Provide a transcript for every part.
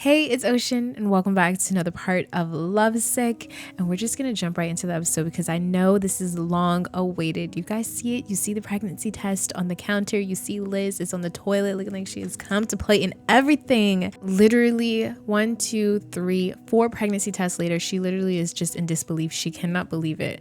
Hey, it's Ocean, and welcome back to another part of Lovesick. And we're just going to jump right into the episode because I know this is long awaited. You guys see it? You see the pregnancy test on the counter. You see Liz is on the toilet looking like she has come to play in everything. Literally 1, 2, 3, 4 pregnancy tests later, she literally is just in disbelief. She cannot believe it.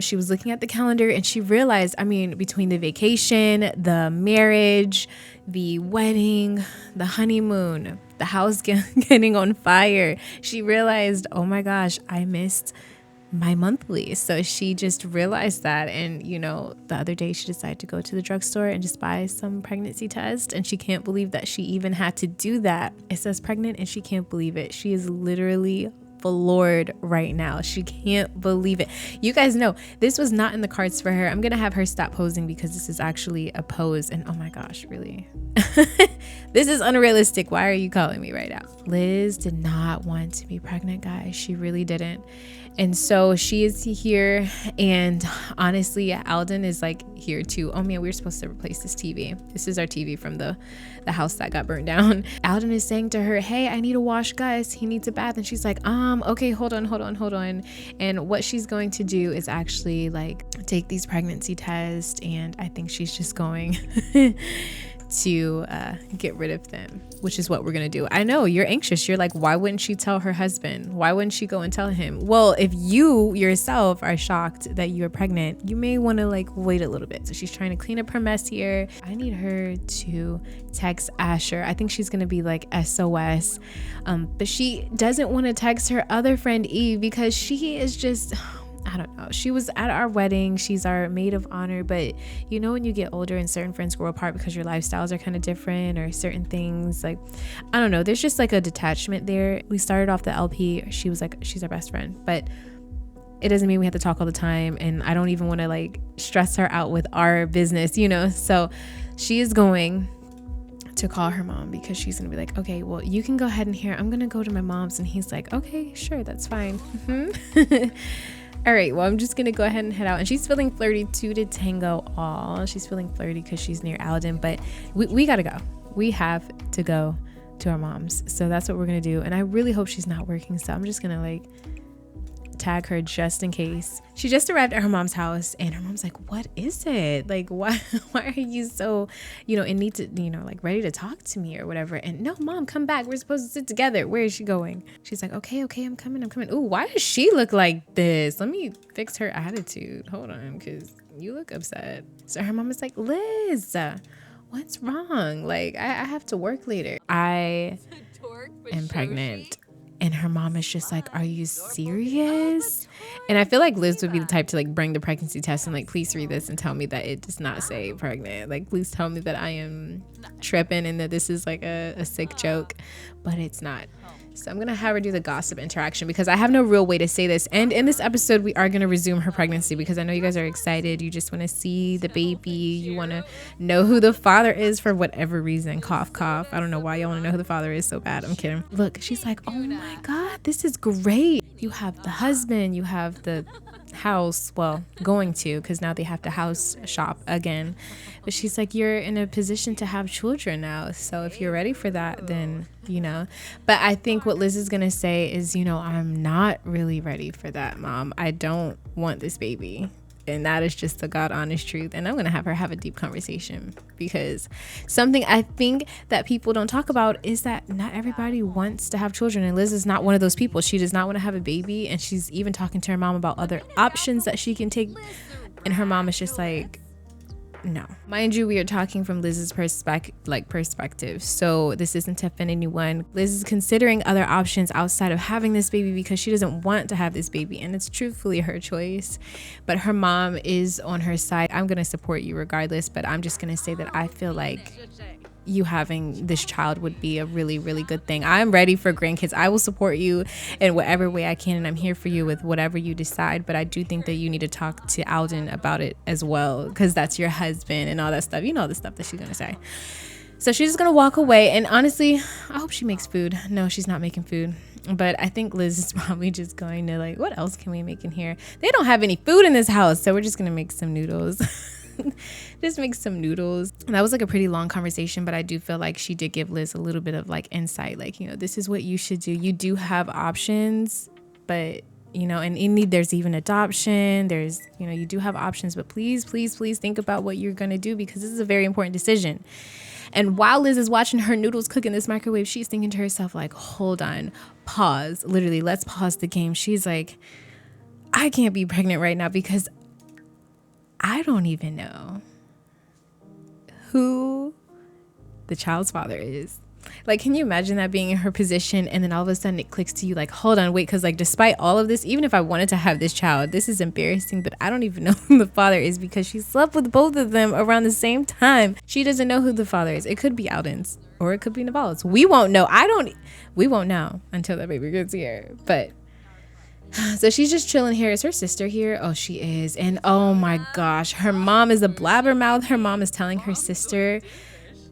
She was looking at the calendar and she realized, between the vacation, the marriage, the wedding, the honeymoon, the house getting on fire, she realized, oh my gosh, I missed my monthly. So she just realized that. And, the other day she decided to go to the drugstore and just buy some pregnancy test. And she can't believe that she even had to do that. It says pregnant and she can't believe it. She is literally floored right now. She can't believe it. You guys know this was not in the cards for her. I'm gonna have her stop posing because this is actually a pose, and oh my gosh, really? This is unrealistic. Why are you calling me right now? Liz did not want to be pregnant, guys. She really didn't. And so she is here, and honestly, Alden is like here too. Oh man, we were supposed to replace this TV. This is our TV from the house that got burned down. Alden is saying to her, hey, I need a wash, guys. He needs a bath. And she's like, okay, hold on. And what she's going to do is actually like take these pregnancy tests, and I think she's just going to get rid of them, which is what we're gonna do. I know you're anxious. You're like, why wouldn't she tell her husband? Why wouldn't she go and tell him? Well, if you yourself are shocked that you're pregnant, you may want to like wait a little bit. So she's trying to clean up her mess here. I need her to text Asher. I think she's gonna be like SOS, but she doesn't want to text her other friend Eve because she is just, I don't know. She was at our wedding. She's our maid of honor. But when you get older and certain friends grow apart because your lifestyles are kind of different or certain things, like, I don't know. There's just like a detachment there. We started off the LP. She was like, she's our best friend. But it doesn't mean we have to talk all the time. And I don't even want to like stress her out with our business, So she is going to call her mom because she's gonna be like, okay, well, you can go ahead and hear. I'm gonna go to my mom's. And he's like, okay, sure, that's fine. All right, well, I'm just going to go ahead and head out. And she's feeling flirty too to tango all. She's feeling flirty because she's near Alden. But we got to go. We have to go to our mom's. So that's what we're going to do. And I really hope she's not working. So I'm just going to like tag her just in case. She just arrived at her mom's house and her mom's like, what is it? Like, why are you so, in need to, like ready to talk to me or whatever? And no, mom, come back. We're supposed to sit together. Where is she going? She's like, okay, I'm coming. Ooh, why does she look like this? Let me fix her attitude. Hold on, because you look upset. So her mom is like, Liz, what's wrong? Like, I have to work later. I am pregnant. And her mom is just like, are you serious? And I feel like Liz would be the type to like bring the pregnancy test and like, please read this and tell me that it does not say pregnant. Like, please tell me that I am tripping and that this is like a sick joke, but it's not. So I'm going to have her do the gossip interaction because I have no real way to say this. And in this episode, we are going to resume her pregnancy because I know you guys are excited. You just want to see the baby. You want to know who the father is for whatever reason. Cough, cough. I don't know why y'all want to know who the father is so bad. I'm kidding. Look, she's like, oh my God, this is great. You have the husband, you have the house, well, going to, because now they have to house shop again. But she's like, you're in a position to have children now. So if you're ready for that, then, But I think what Liz is going to say is, I'm not really ready for that, Mom. I don't want this baby. And that is just the God honest truth. And I'm going to have her have a deep conversation because something I think that people don't talk about is that not everybody wants to have children. And Liz is not one of those people. She does not want to have a baby. And she's even talking to her mom about other options that she can take. And her mom is just like, no. Mind you, we are talking from Liz's perspective. So this isn't to offend anyone. Liz is considering other options outside of having this baby because she doesn't want to have this baby. And it's truthfully her choice. But her mom is on her side. I'm going to support you regardless. But I'm just going to say that I feel like you having this child would be a really, really good thing. I'm ready for grandkids. I will support you in whatever way I can, and I'm here for you with whatever you decide. But I do think that you need to talk to Alden about it as well, because that's your husband and all that stuff. You know the stuff that she's gonna say. So she's just gonna walk away, and honestly, I hope she makes food. No, she's not making food. But I think Liz is probably just going to like, what else can we make in here? They don't have any food in this house, so we're just gonna make some noodles. just make some noodles. And that was like a pretty long conversation, but I do feel like she did give Liz a little bit of like insight, like, you know, this is what you should do. You do have options, but you know, and there's even adoption, there's, you know, you do have options, but please think about what you're gonna do, because this is a very important decision. And while Liz is watching her noodles cook in this microwave, she's thinking to herself like, hold on, pause, literally, let's pause the game. She's like, I can't be pregnant right now because I don't even know who the child's father is. Like, can you imagine that, being in her position, and then all of a sudden it clicks to you like, hold on, wait, because like despite all of this, even if I wanted to have this child, this is embarrassing, but I don't even know who the father is, because she slept with both of them around the same time. She doesn't know who the father is. It could be Alden's, or it could be Navala's. We won't know. We won't know until the baby gets here. But so she's just chilling here. Is her sister here? Oh, she is. And oh my gosh, her mom is a blabbermouth. Her mom is telling her sister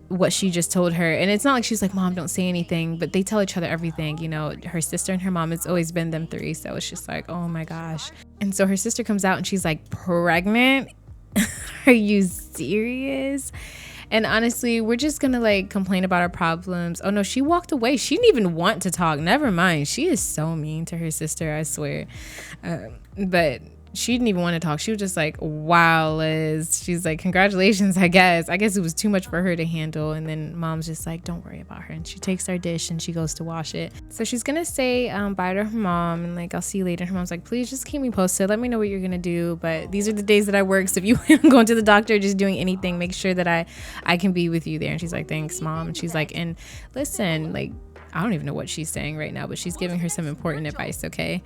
what she just told her, and it's not like she's like, Mom, don't say anything, but they tell each other everything. You know, her sister and her mom, it's always been them three, so it's just like, oh my gosh. And so her sister comes out and she's like, pregnant? Are you serious? And honestly, we're just gonna like complain about our problems. Oh no, she walked away. She didn't even want to talk. Never mind. She is so mean to her sister, I swear. But she didn't even want to talk. She was just like, wow, Liz. She's like, congratulations, I guess. I guess it was too much for her to handle. And then mom's just like, don't worry about her. And she takes our dish and she goes to wash it. So she's going to say bye to her mom. And like, I'll see you later. And her mom's like, please just keep me posted. Let me know what you're going to do. But these are the days that I work. So if you want to go to the doctor, just doing anything, make sure that I can be with you there. And she's like, thanks, Mom. And she's like, and listen, like, I don't even know what she's saying right now, but she's giving her some important advice, okay?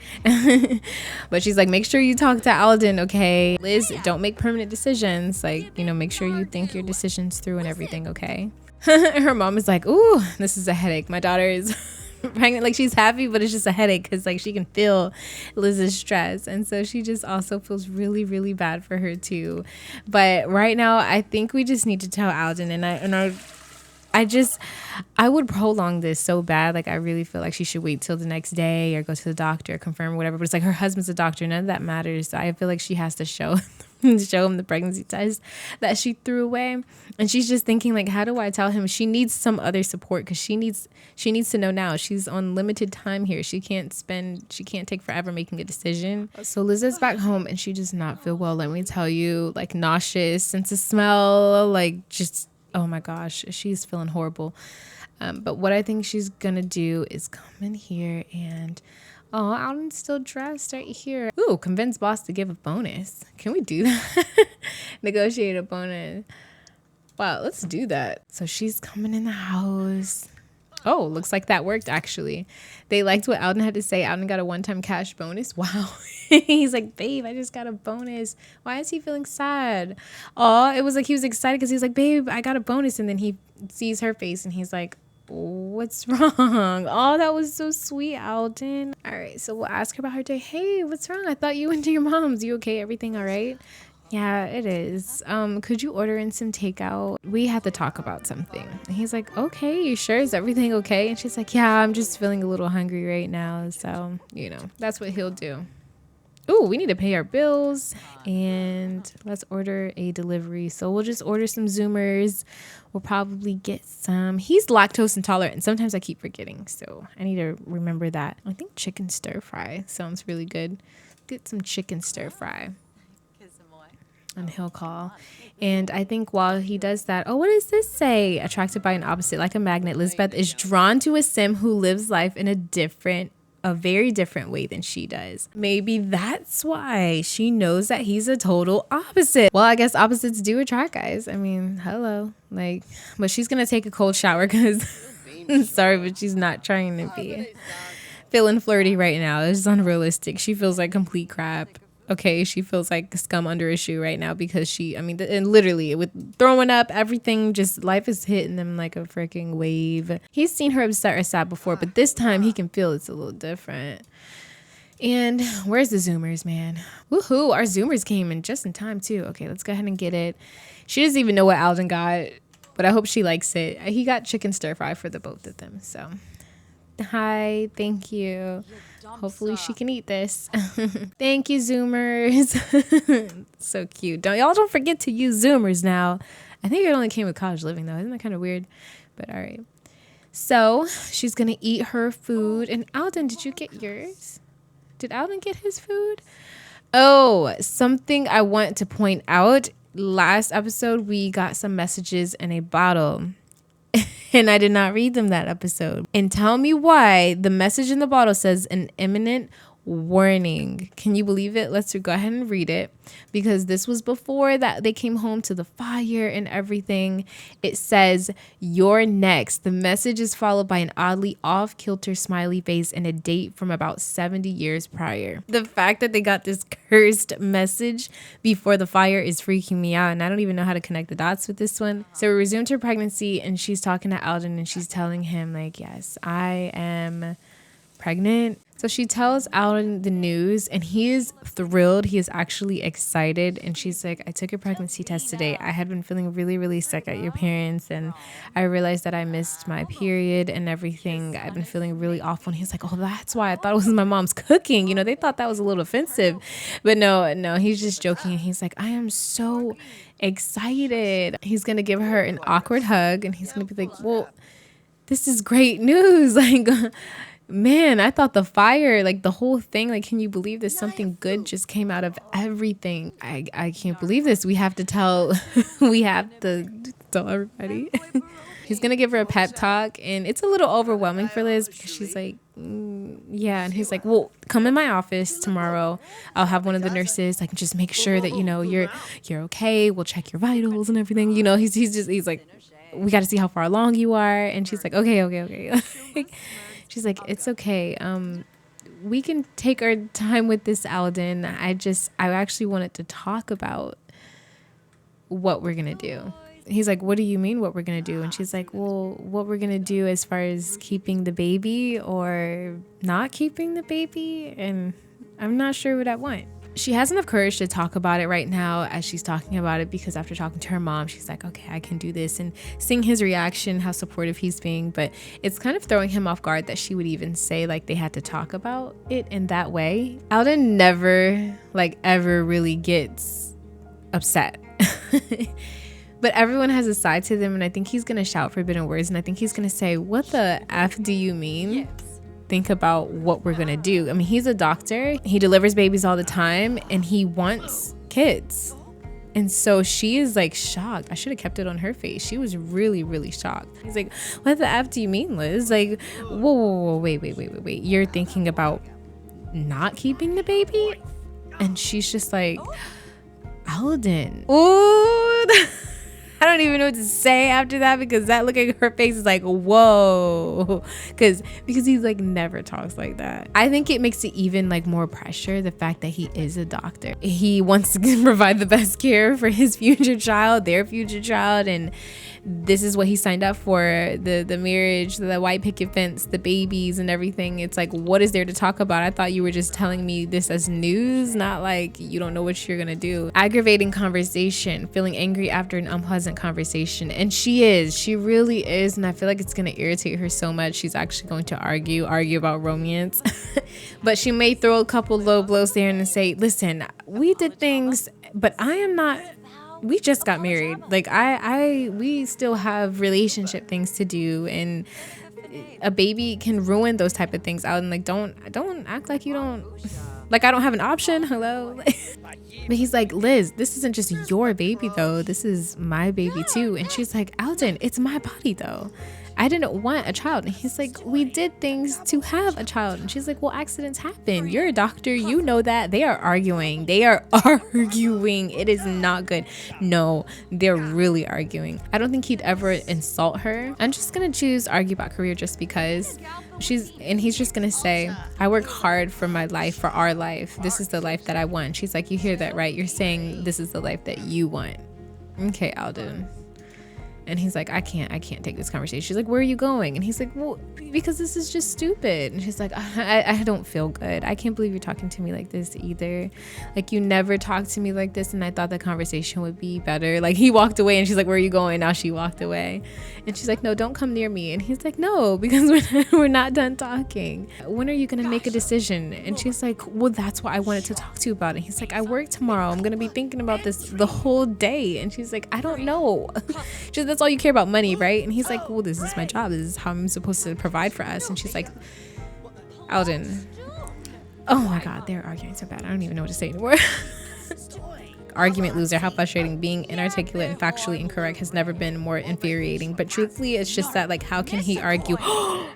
But she's like, make sure you talk to Alden, okay? Liz, don't make permanent decisions. Like, you know, make sure you think your decisions through and everything, okay? Her mom is like, ooh, this is a headache. My daughter is pregnant. Like, she's happy, but it's just a headache because, like, she can feel Liz's stress. And so she just also feels really, really bad for her, too. But right now, I think we just need to tell Alden, I would prolong this so bad. Like, I really feel like she should wait till the next day or go to the doctor, confirm or whatever. But it's like, her husband's a doctor. None of that matters. So I feel like she has to show him the pregnancy test that she threw away. And she's just thinking, like, how do I tell him? She needs some other support, because she needs to know now. She's on limited time here. She can't take forever making a decision. So Liz is back home and she does not feel well. Let me tell you, like, nauseous, sense of smell, like, just, oh my gosh, she's feeling horrible. But what I think she's gonna do is come in here and, oh, Alden's still dressed right here. Ooh, convince boss to give a bonus. Can we do that? Negotiate a bonus. Wow, let's do that. So she's coming in the house. Oh, looks like that worked, actually. They liked what Alden had to say. Alden got a one-time cash bonus. Wow. He's like, babe, I just got a bonus. Why is he feeling sad? Oh, it was like he was excited because he was like, babe, I got a bonus. And then he sees her face and he's like, what's wrong? Oh, that was so sweet, Alden. All right, so we'll ask her about her day. Hey, what's wrong? I thought you went to your mom's. You okay? Everything all right? Yeah, it is. Could you order in some takeout? We have to talk about something. And he's like, okay, you sure? Is everything okay? And she's like, yeah, I'm just feeling a little hungry right now. So, you know, that's what he'll do. Ooh, we need to pay our bills, and let's order a delivery. So we'll just order some Zoomers. We'll probably get some. He's lactose intolerant, and sometimes I keep forgetting. So I need to remember that. I think chicken stir fry sounds really good. Get some chicken stir fry. And he'll call. And I think while he does that, oh, what does this say? Attracted by an opposite, like a magnet, Lisbeth is drawn to a sim who lives life in a very different way than she does. Maybe that's why she knows that he's a total opposite. Well, I guess opposites do attract, guys. I mean, hello. Like, but she's gonna take a cold shower because sorry, but she's not trying to be feeling flirty right now. It's unrealistic. She feels like complete crap. Okay, she feels like scum under a shoe right now because and literally with throwing up, everything, just life is hitting them like a freaking wave. He's seen her upset or sad before, but this time he can feel it's a little different. And where's the Zoomers, man? Woohoo, our Zoomers came in just in time too. Okay, let's go ahead and get it. She doesn't even know what Alden got, but I hope she likes it. He got chicken stir fry for the both of them, so Hi, thank you. Hopefully she can eat this. Thank you, Zoomers. So cute. Don't forget to use Zoomers now. I think it only came with College Living though. Isn't that kind of weird? But all right. So she's gonna eat her food. And Alden, did you get yours? Did Alden get his food? Oh, something I want to point out. Last episode, we got some messages in a bottle. And I did not read them that episode. And tell me why the message in the bottle says an imminent warning. Can you believe it? Let's go ahead and read it, because this was before that they came home to the fire and everything. It says, "You're next." The message is followed by an oddly off-kilter smiley face and a date from about 70 years prior. The fact that they got this cursed message before the fire is freaking me out, and I don't even know how to connect the dots with this one. So we resumed her pregnancy, and she's talking to Alden, and she's telling him, like, yes, I am pregnant. So she tells Alden the news, and he is thrilled. He is actually excited. And she's like, I took a pregnancy test today. I had been feeling really, really sick at your parents, and I realized that I missed my period and everything. I've been feeling really awful. And he's like, oh, that's why I thought it was my mom's cooking. You know, they thought that was a little offensive. But no, he's just joking. And he's like, I am so excited. He's going to give her an awkward hug, and he's going to be like, well, this is great news. Like, man, I thought the fire, like the whole thing, like, can you believe this? Something good just came out of everything. I can't believe this. We have to tell everybody. He's going to give her a pep talk, and it's a little overwhelming for Liz, because she's like, yeah. And he's like, well, come in my office tomorrow. I'll have one of the nurses, like, just make sure that, you know, you're okay. We'll check your vitals and everything. You know, he's like, we got to see how far along you are. And she's like, okay. She's like, it's okay. We can take our time with this, Alden. I actually wanted to talk about what we're going to do. He's like, what do you mean what we're going to do? And she's like, well, what we're going to do as far as keeping the baby or not keeping the baby. And I'm not sure what I want. She has enough courage to talk about it right now as she's talking about it, because after talking to her mom, she's like, okay, I can do this. And seeing his reaction, how supportive he's being, but it's kind of throwing him off guard that she would even say like they had to talk about it in that way. Alden never like ever really gets upset. But everyone has a side to them, and I think he's going to shout forbidden words, and I think he's going to say, what the F do you mean? Yes. Think about what we're gonna do. I mean, he's a doctor. He delivers babies all the time, and he wants kids. And so she is like shocked. I should have kept it on her face. She was really, really shocked. He's like, what the F do you mean, Liz? Like, whoa, wait. You're thinking about not keeping the baby? And she's just like, Alden. Ooh. I don't even know what to say after that, because that look at her face is like, whoa, because he's like never talks like that. I think it makes it even like more pressure, the fact that he is a doctor. He wants to provide the best care for his future child, their future child, and this is what he signed up for, the marriage, the white picket fence, the babies and everything. It's like, what is there to talk about? I thought you were just telling me this as news, not like you don't know what you're gonna do. Aggravating conversation, feeling angry after an unpleasant conversation. And she really is, and I feel like it's gonna irritate her so much she's actually going to argue about romance. But she may throw a couple low blows there and say, listen, we did things, but we just got married. Like we still have relationship things to do, and a baby can ruin those type of things out. And like, don't act like you don't, like I don't have an option. Hello. But he's like, Liz, this isn't just your baby though. This is my baby too. And she's like, Alden, it's my body though. I didn't want a child. And he's like, we did things to have a child. And she's like, well, accidents happen. You're a doctor. You know that. They are arguing. It is not good. No, they're really arguing. I don't think he'd ever insult her. I'm just going to choose argue about career just because he's just going to say, I work hard for my life, for our life. This is the life that I want. She's like, you hear that, right? You're saying this is the life that you want. Okay, Alden. And he's like, I can't take this conversation. She's like, where are you going? And he's like, well, because this is just stupid. And she's like, I don't feel good. I can't believe you're talking to me like this either. Like, you never talked to me like this, and I thought the conversation would be better. Like, he walked away, and she's like, where are you going? Now she walked away. And she's like, no, don't come near me. And he's like, no, because we're not done talking. When are you going to make a decision? And she's like, well, that's why I wanted to talk to you about it. He's like, I work tomorrow. I'm going to be thinking about this the whole day. And she's like, I don't know. That's all you care about, money, right? And he's like, well, this is my job. This is how I'm supposed to provide for us. And she's like, Alden, oh my God, they're arguing so bad. I don't even know what to say anymore. Argument loser. How frustrating. Being inarticulate and factually incorrect has never been more infuriating. But truthfully, it's just that, like, how can he argue?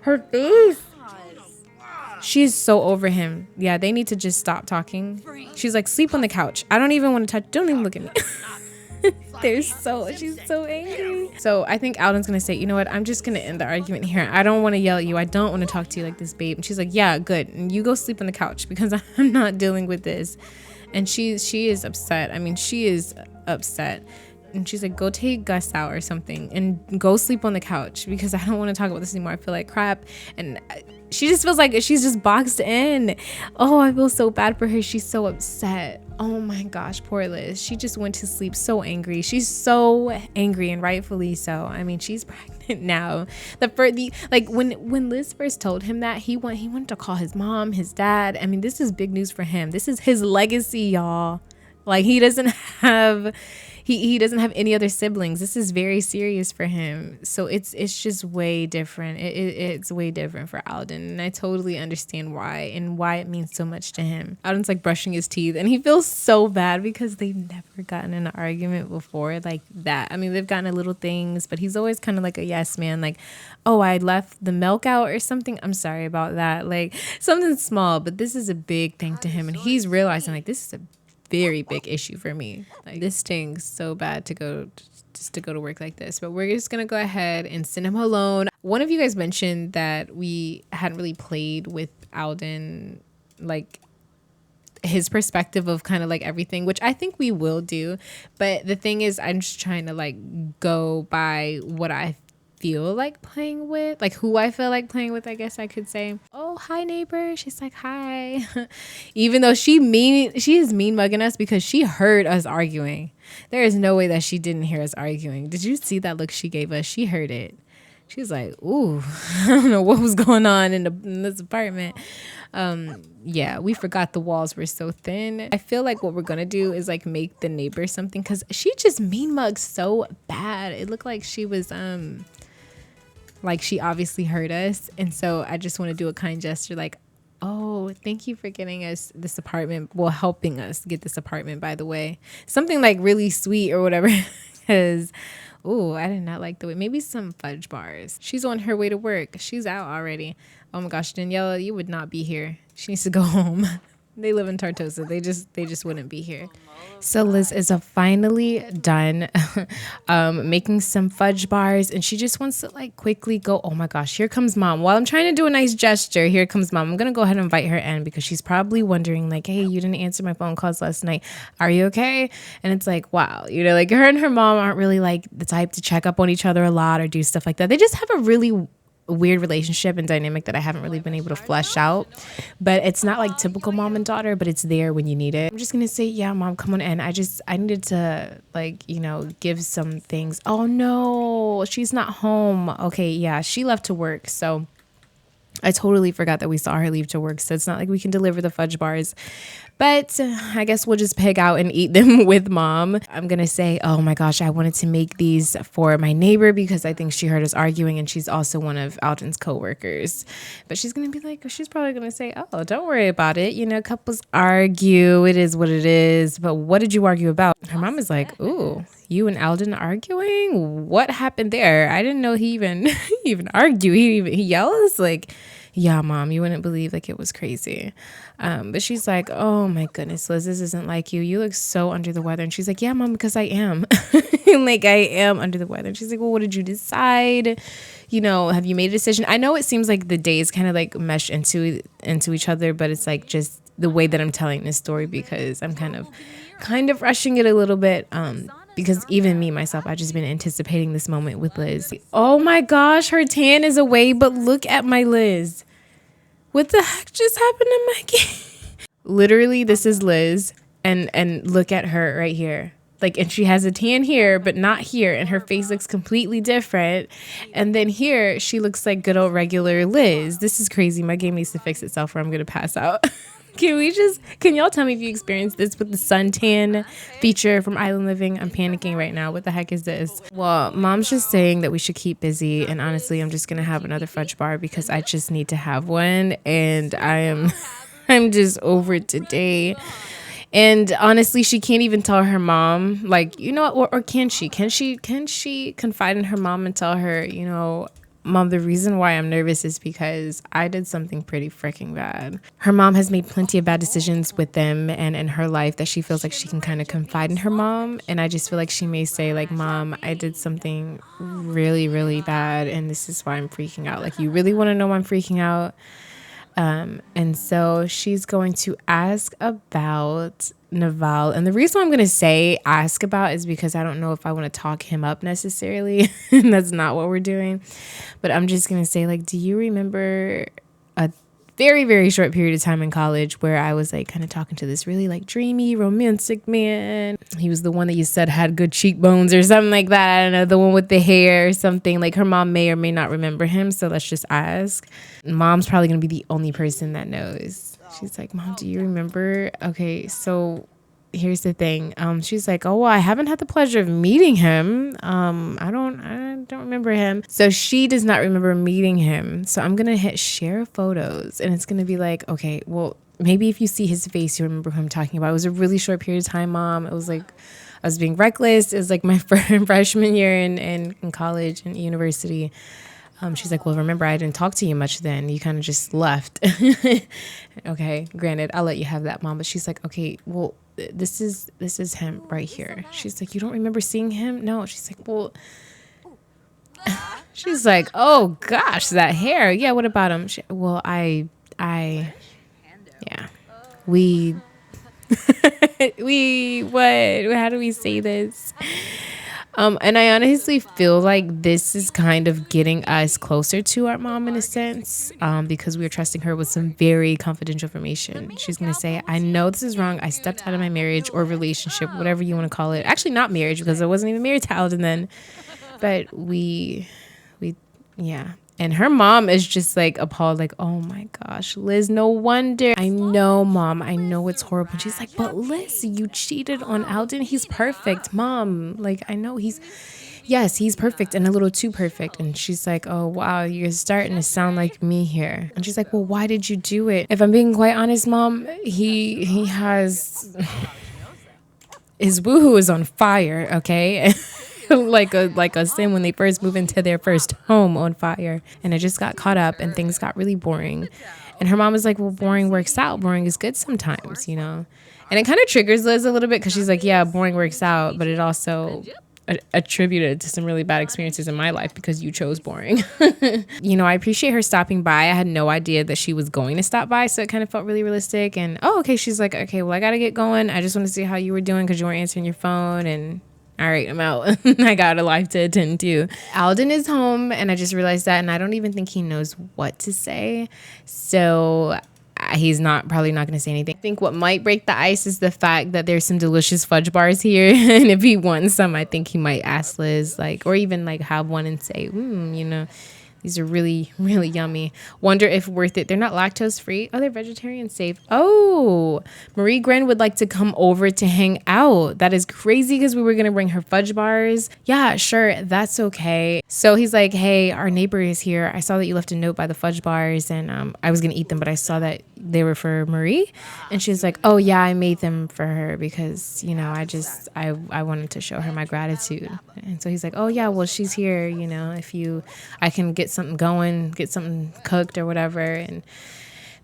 Her face. She's so over him. Yeah, they need to just stop talking. She's like, sleep on the couch. I don't even want to touch. Don't even look at me. She's so angry. So I think Alden's gonna say, you know what, I'm just gonna end the argument here. I don't want to yell at you. I don't want to talk to you like this, babe. And she's like, yeah, good. And you go sleep on the couch because I'm not dealing with this. And she is upset. I mean, she is upset. And she's like, go take Gus out or something and go sleep on the couch because I don't want to talk about this anymore. I feel like crap. And she just feels like she's just boxed in. Oh, I feel so bad for her. She's so upset. Oh my gosh, poor Liz. She just went to sleep so angry. She's so angry, and rightfully so. I mean, she's pregnant now. When Liz first told him that, he wanted to call his mom, his dad. I mean, this is big news for him. This is his legacy, y'all. Like, he doesn't have any other siblings. This is very serious for him. So it's just way different. It's way different for Alden. And I totally understand why it means so much to him. Alden's like brushing his teeth, and he feels so bad because they've never gotten in an argument before like that. I mean, they've gotten a little things, but he's always kind of like a yes man. Like, oh, I left the milk out or something. I'm sorry about that. Like, something small, but this is a big thing to him. And he's realizing, like, this is a very big issue for me. Like, this stings so bad to go to work like this, but we're just gonna go ahead and send him alone. One of you guys mentioned that we hadn't really played with Alden, like his perspective of kind of like everything, which I think we will do. But the thing is, I'm just trying to like go by what I feel like playing with, like who I feel like playing with, I guess I could say. Oh, hi neighbor. She's like, hi. Even though she is mean mugging us because she heard us arguing. There is no way that she didn't hear us arguing. Did you see that look she gave us? She heard it. She's like, ooh, I don't know what was going on in this apartment. Yeah, we forgot the walls were so thin. I feel like what we're gonna do is like make the neighbor something, because she just mean mugs so bad. It looked like she was like she obviously heard us. And so I just want to do a kind gesture like, oh, thank you for getting us this apartment. Well, helping us get this apartment, by the way. Something like really sweet or whatever. Because, oh, I did not like the way. Maybe some fudge bars. She's on her way to work. She's out already. Oh my gosh, Daniela, you would not be here. She needs to go home. They live in Tartosa. They just wouldn't be here. So Liz is finally done making some fudge bars, and she just wants to like quickly go. Oh my gosh, here comes mom. While I'm trying to do a nice gesture, here comes mom. I'm gonna go ahead and invite her in because she's probably wondering like, hey, you didn't answer my phone calls last night. Are you okay? And it's like, wow, you know, like her and her mom aren't really like the type to check up on each other a lot or do stuff like that. They just have a really weird relationship and dynamic that I haven't really been able to flesh out, but it's not like typical mom and daughter, but it's there when you need it. I'm just gonna say, yeah, mom, come on in. I needed to like, you know, give some things. Oh no, she's not home. Okay, yeah, she left to work, so I totally forgot that we saw her leave to work, so it's not like we can deliver the fudge bars. But I guess we'll just pig out and eat them with mom. I'm going to say, oh my gosh, I wanted to make these for my neighbor because I think she heard us arguing, and she's also one of Alden's coworkers. But she's going to be like, she's probably going to say, oh, don't worry about it. You know, couples argue. It is what it is. But what did you argue about? Her mom is like, ooh, you and Alden arguing? What happened there? I didn't know he even argue. He yells like, yeah, mom, you wouldn't believe, like, it was crazy. But she's like, oh my goodness, Liz, this isn't like you. You look so under the weather. And she's like, yeah, mom, because I am. Like, I am under the weather. And she's like, well, what did you decide? You know, have you made a decision? I know it seems like the days kind of like mesh into each other, but it's like just the way that I'm telling this story because I'm kind of rushing it a little bit. because even me, myself, I've just been anticipating this moment with Liz. Oh my gosh, her tan is away, but look at my Liz. What the heck just happened to Maggie? Literally, this is Liz, and look at her right here. Like, and she has a tan here, but not here, and her face looks completely different. And then here, she looks like good old regular Liz. This is crazy. My game needs to fix itself or I'm gonna pass out. Can y'all tell me if you experienced this with the suntan feature from Island Living? I'm panicking right now. What the heck is this? Well, mom's just saying that we should keep busy, and honestly, I'm just gonna have another fudge bar because I just need to have one, and I'm just over it today. And honestly, she can't even tell her mom, like, you know, or can she? Can she confide in her mom and tell her, you know, Mom, the reason why I'm nervous is because I did something pretty freaking bad. Her mom has made plenty of bad decisions with them and in her life that she feels like she can kind of confide in her mom. And I just feel like she may say, like, Mom, I did something really, really bad, and this is why I'm freaking out. Like, you really want to know why I'm freaking out? And so she's going to ask about Naval. And the reason I'm going to say ask about is because I don't know if I want to talk him up necessarily. That's not what we're doing. But I'm just going to say, like, do you remember a very, very short period of time in college where I was like kind of talking to this really like dreamy, romantic man? He was the one that you said had good cheekbones or something like that. I don't know, the one with the hair or something. Like, her mom may or may not remember him. So let's just ask. Mom's probably going to be the only person that knows. She's like, Mom, do you remember? Okay, so here's the thing. She's like, oh, well, I haven't had the pleasure of meeting him. I don't remember him. So she does not remember meeting him. So I'm going to hit share photos, and it's going to be like, okay, well, maybe if you see his face, you remember who I'm talking about. It was a really short period of time, Mom. It was like, I was being reckless. It was like my freshman year in college and university. She's like, well, remember, I didn't talk to you much then. You kind of just left. Okay, granted, I'll let you have that, Mom. But she's like, okay, well, this is him right here. She's like, you don't remember seeing him? No. She's like, well, she's like, oh gosh, that hair. Yeah, what about him? Well, yeah, we, what? How do we say this? And I honestly feel like this is kind of getting us closer to our mom in a sense, because we are trusting her with some very confidential information. She's going to say, I know this is wrong. I stepped out of my marriage or relationship, whatever you want to call it. Actually, not marriage, because I wasn't even married to Alden then. But yeah. And her mom is just like appalled, like, oh my gosh, Liz, no wonder. I know, Mom, I know it's horrible. And she's like, but Liz, you cheated on Alden. He's perfect, Mom. Like, I know he's perfect and a little too perfect. And she's like, oh, wow, you're starting to sound like me here. And she's like, well, why did you do it? If I'm being quite honest, Mom, he has, his woohoo is on fire, okay? like a sin when they first move into their first home on fire. And I just got caught up and things got really boring. And her mom was like, well, boring works out. Boring is good sometimes, you know? And it kind of triggers Liz a little bit because she's like, yeah, boring works out. But it also attributed to some really bad experiences in my life because you chose boring. You know, I appreciate her stopping by. I had no idea that she was going to stop by. So it kind of felt really realistic. And, okay, she's like, okay, well, I got to get going. I just want to see how you were doing because you weren't answering your phone. And all right, I'm out. I got a life to attend to. Alden is home, and I just realized that, and I don't even think he knows what to say. So he's probably not going to say anything. I think what might break the ice is the fact that there's some delicious fudge bars here. And if he wants some, I think he might ask Liz, like, or even like have one and say, you know, these are really, really yummy. Wonder if worth it. They're not lactose free. Oh, they're vegetarian safe. Oh, Marie Gren would like to come over to hang out. That is crazy because we were going to bring her fudge bars. Yeah, sure. That's okay. So he's like, hey, our neighbor is here. I saw that you left a note by the fudge bars and I was going to eat them, but I saw that they were for Marie. And she's like, oh yeah, I made them for her because, you know, I wanted to show her my gratitude. And so he's like, oh yeah, well, she's here, you know, I can get something going, get something cooked or whatever.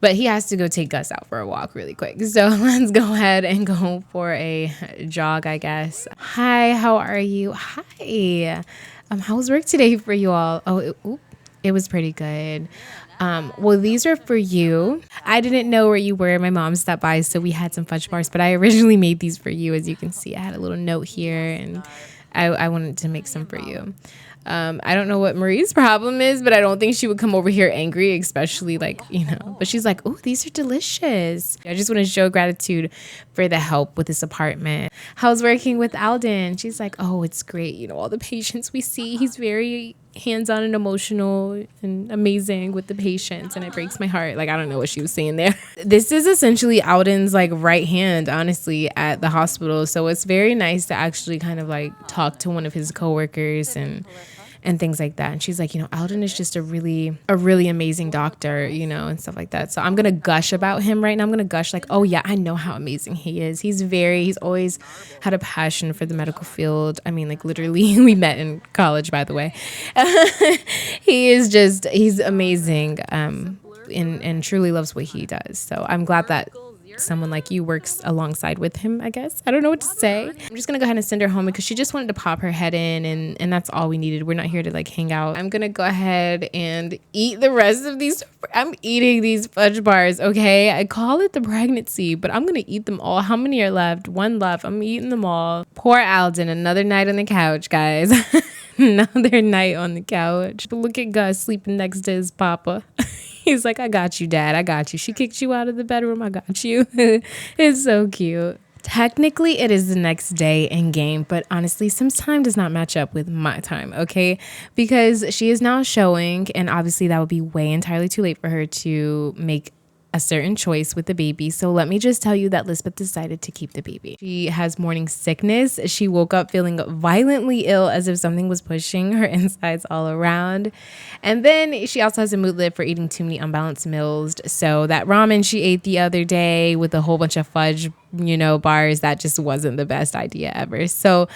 But he has to go take Gus out for a walk really quick. So let's go ahead and go for a jog, I guess. Hi, how are you? Hi. How was work today for you all? Oh, It was pretty good. Well, these are for you. I didn't know where you were. My mom stopped by, so we had some fudge bars, but I originally made these for you. As you can see, I had a little note here, and I wanted to make some for you. I don't know what Marie's problem is, but I don't think she would come over here angry, especially like, but she's like, oh, these are delicious. I just want to show gratitude for the help with this apartment. How's working with Alden? She's like, oh, it's great. All the patients we see, he's very hands-on and emotional and amazing with the patients, and it breaks my heart. Like, I don't know what she was saying there. This is essentially Alden's like right hand, honestly, at the hospital. So it's very nice to actually kind of like talk to one of his coworkers and things like that. And she's like, Alden is just a really amazing doctor, and stuff like that. So I'm going to gush about him right now. I'm going to gush like, oh yeah, I know how amazing he is. He's always had a passion for the medical field. I mean, like literally we met in college, by the way. He's amazing. And truly loves what he does. So I'm glad that someone like you works alongside with him, I guess. I don't know what to say. I'm just gonna go ahead and send her home because she just wanted to pop her head in, and that's all we needed. We're not here to like hang out. I'm gonna go ahead and eat the rest of these. I'm eating these fudge bars, okay? I call it the pregnancy, but I'm gonna eat them all. How many are left? One left. I'm eating them all. Poor Alden, another night on the couch, guys. Another night on the couch. But look at Gus sleeping next to his papa. He's like, I got you, Dad. I got you. She kicked you out of the bedroom. I got you. It's so cute. Technically, it is the next day in game, but honestly, Sim's time does not match up with my time, okay? Because she is now showing, and obviously that would be way entirely too late for her to make a certain choice with the baby. So let me just tell you that Lisbeth decided to keep the baby. She has morning sickness. She woke up feeling violently ill, as if something was pushing her insides all around. And then she also has a mood lip for eating too many unbalanced meals. So that ramen she ate the other day with a whole bunch of fudge, bars, that just wasn't the best idea ever. So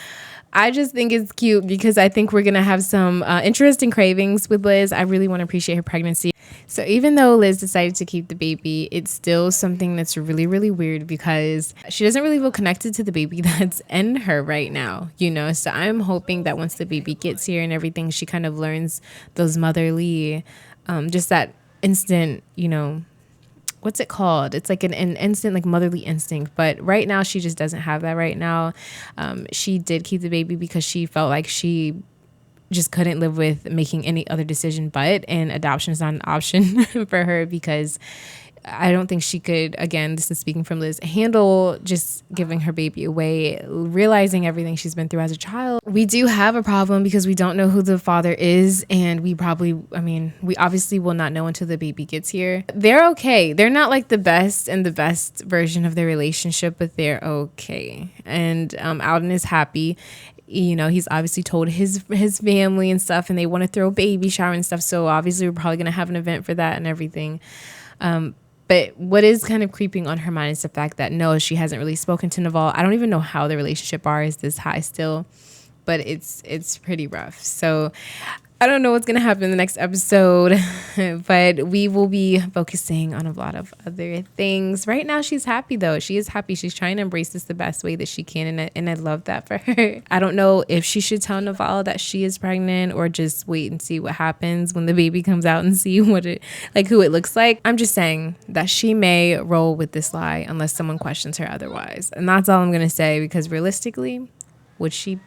I just think it's cute because I think we're going to have some interesting cravings with Liz. I really want to appreciate her pregnancy. So even though Liz decided to keep the baby, it's still something that's really, really weird because she doesn't really feel connected to the baby that's in her right now, So I'm hoping that once the baby gets here and everything, she kind of learns those motherly, just that instant, what's it called? It's like an instant, like motherly instinct. But right now, she just doesn't have that right now. She did keep the baby because she felt like she just couldn't live with making any other decision, and adoption is not an option for her because I don't think she could, again, this is speaking from Liz, handle just giving her baby away, realizing everything she's been through as a child. We do have a problem because we don't know who the father is, and we obviously will not know until the baby gets here. They're okay. They're not like the best version of their relationship, but they're okay. And Alden is happy. He's obviously told his family and stuff, and they want to throw a baby shower and stuff. So obviously we're probably going to have an event for that and everything. But what is kind of creeping on her mind is the fact that no, she hasn't really spoken to Naval. I don't even know how the relationship bar is this high still, but it's pretty rough. So I don't know what's going to happen in the next episode, but we will be focusing on a lot of other things. Right now, she's happy, though. She is happy. She's trying to embrace this the best way that she can, and I love that for her. I don't know if she should tell Naval that she is pregnant or just wait and see what happens when the baby comes out and see who it looks like. I'm just saying that she may roll with this lie unless someone questions her otherwise. And that's all I'm going to say because realistically, would she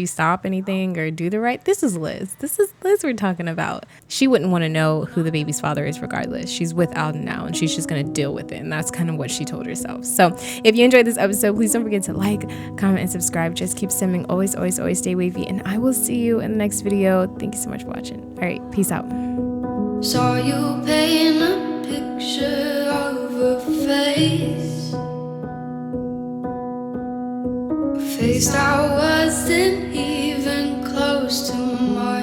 stop anything or do the right? This is Liz. This is Liz we're talking about. She wouldn't want to know who the baby's father is regardless. She's with Alden now and she's just going to deal with it. And that's kind of what she told herself. So if you enjoyed this episode, please don't forget to like, comment, and subscribe. Just keep simming. Always, always, always stay wavy. And I will see you in the next video. Thank you so much for watching. All right. Peace out. Saw you paint a picture of a face. Face that wasn't even close to mine.